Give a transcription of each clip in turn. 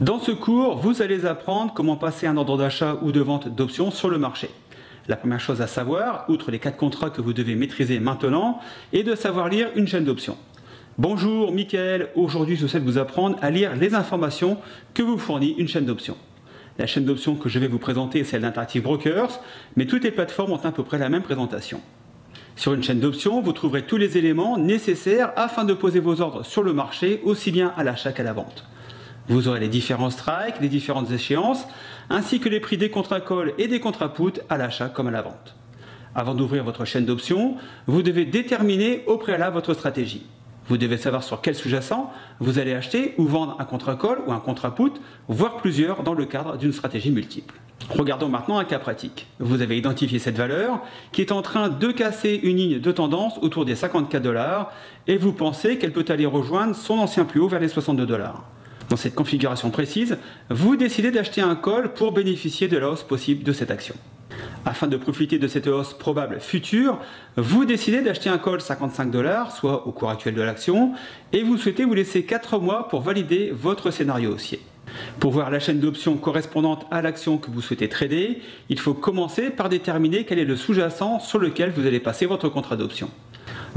Dans ce cours, vous allez apprendre comment passer un ordre d'achat ou de vente d'options sur le marché. La première chose à savoir, outre les 4 contrats que vous devez maîtriser maintenant, est de savoir lire une chaîne d'options. Bonjour, Mickaël. Aujourd'hui, je souhaite vous apprendre à lire les informations que vous fournit une chaîne d'options. La chaîne d'options que je vais vous présenter est celle d'Interactive Brokers, mais toutes les plateformes ont à peu près la même présentation. Sur une chaîne d'options, vous trouverez tous les éléments nécessaires afin de poser vos ordres sur le marché, aussi bien à l'achat qu'à la vente. Vous aurez les différents strikes, les différentes échéances, ainsi que les prix des contrats call et des contrats put à l'achat comme à la vente. Avant d'ouvrir votre chaîne d'options, vous devez déterminer au préalable votre stratégie. Vous devez savoir sur quel sous-jacent vous allez acheter ou vendre un contrat call ou un contrat put, voire plusieurs dans le cadre d'une stratégie multiple. Regardons maintenant un cas pratique. Vous avez identifié cette valeur qui est en train de casser une ligne de tendance autour des 54 $ et vous pensez qu'elle peut aller rejoindre son ancien plus haut vers les 62 $. Dans cette configuration précise, vous décidez d'acheter un call pour bénéficier de la hausse possible de cette action. Afin de profiter de cette hausse probable future, vous décidez d'acheter un call 55 $, soit au cours actuel de l'action, et vous souhaitez vous laisser 4 mois pour valider votre scénario haussier. Pour voir la chaîne d'options correspondante à l'action que vous souhaitez trader, il faut commencer par déterminer quel est le sous-jacent sur lequel vous allez passer votre contrat d'option.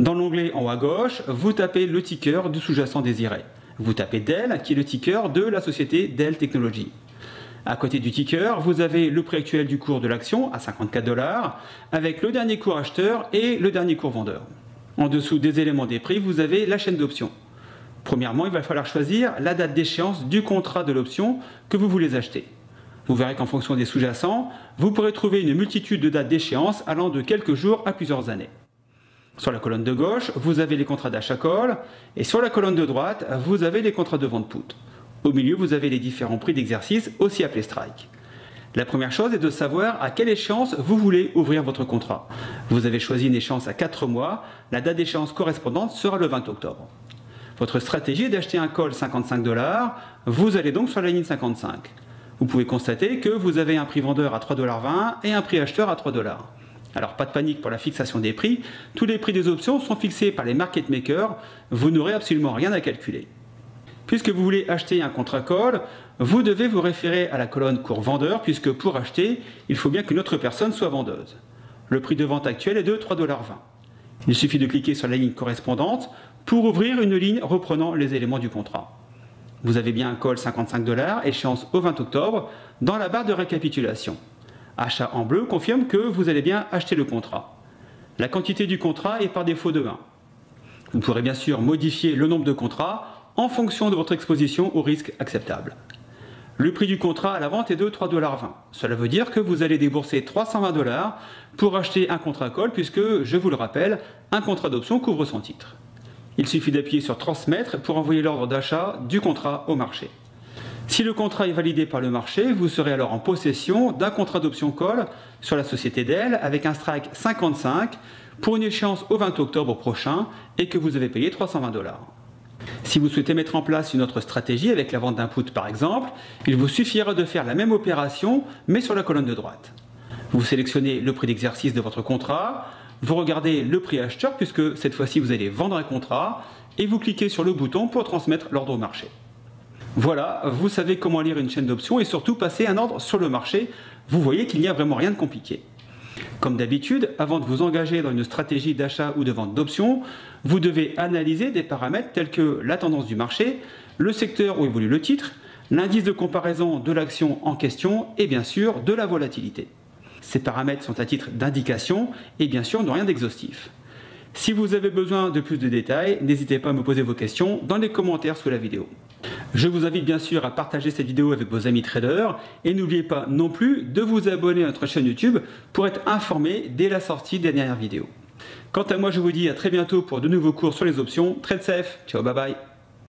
Dans l'onglet en haut à gauche, vous tapez le ticker du sous-jacent désiré. Vous tapez Dell, qui est le ticker de la société Dell Technologies. À côté du ticker, vous avez le prix actuel du cours de l'action à 54 $, avec le dernier cours acheteur et le dernier cours vendeur. En dessous des éléments des prix, vous avez la chaîne d'options. Premièrement, il va falloir choisir la date d'échéance du contrat de l'option que vous voulez acheter. Vous verrez qu'en fonction des sous-jacents, vous pourrez trouver une multitude de dates d'échéance allant de quelques jours à plusieurs années. Sur la colonne de gauche, vous avez les contrats d'achat call, et sur la colonne de droite, vous avez les contrats de vente put. Au milieu, vous avez les différents prix d'exercice, aussi appelés strike. La première chose est de savoir à quelle échéance vous voulez ouvrir votre contrat. Vous avez choisi une échéance à 4 mois, la date d'échéance correspondante sera le 20 octobre. Votre stratégie est d'acheter un call 55 $, vous allez donc sur la ligne 55. Vous pouvez constater que vous avez un prix vendeur à 3,20 $ et un prix acheteur à 3 $. Alors pas de panique pour la fixation des prix, tous les prix des options sont fixés par les market makers, vous n'aurez absolument rien à calculer. Puisque vous voulez acheter un contrat call, vous devez vous référer à la colonne cours vendeur, puisque pour acheter, il faut bien qu'une autre personne soit vendeuse. Le prix de vente actuel est de 3,20 $. Il suffit de cliquer sur la ligne correspondante pour ouvrir une ligne reprenant les éléments du contrat. Vous avez bien un call 55 $, échéance au 20 octobre, dans la barre de récapitulation. Achat en bleu confirme que vous allez bien acheter le contrat. La quantité du contrat est par défaut de 1. Vous pourrez bien sûr modifier le nombre de contrats en fonction de votre exposition au risque acceptable. Le prix du contrat à la vente est de 3,20 $. Cela veut dire que vous allez débourser 320 $ pour acheter un contrat call puisque, je vous le rappelle, un contrat d'option couvre son titre. Il suffit d'appuyer sur transmettre pour envoyer l'ordre d'achat du contrat au marché. Si le contrat est validé par le marché, vous serez alors en possession d'un contrat d'option call sur la société Dell avec un strike 55 pour une échéance au 20 octobre prochain et que vous avez payé 320 $. Si vous souhaitez mettre en place une autre stratégie avec la vente d'un put par exemple, il vous suffira de faire la même opération mais sur la colonne de droite. Vous sélectionnez le prix d'exercice de votre contrat, vous regardez le prix acheteur puisque cette fois-ci vous allez vendre un contrat et vous cliquez sur le bouton pour transmettre l'ordre au marché. Voilà, vous savez comment lire une chaîne d'options et surtout passer un ordre sur le marché. Vous voyez qu'il n'y a vraiment rien de compliqué. Comme d'habitude, avant de vous engager dans une stratégie d'achat ou de vente d'options, vous devez analyser des paramètres tels que la tendance du marché, le secteur où évolue le titre, l'indice de comparaison de l'action en question et bien sûr de la volatilité. Ces paramètres sont à titre d'indication et bien sûr n'ont rien d'exhaustif. Si vous avez besoin de plus de détails, n'hésitez pas à me poser vos questions dans les commentaires sous la vidéo. Je vous invite bien sûr à partager cette vidéo avec vos amis traders et n'oubliez pas non plus de vous abonner à notre chaîne YouTube pour être informé dès la sortie des dernières vidéos. Quant à moi, je vous dis à très bientôt pour de nouveaux cours sur les options. Trade safe, ciao, bye bye.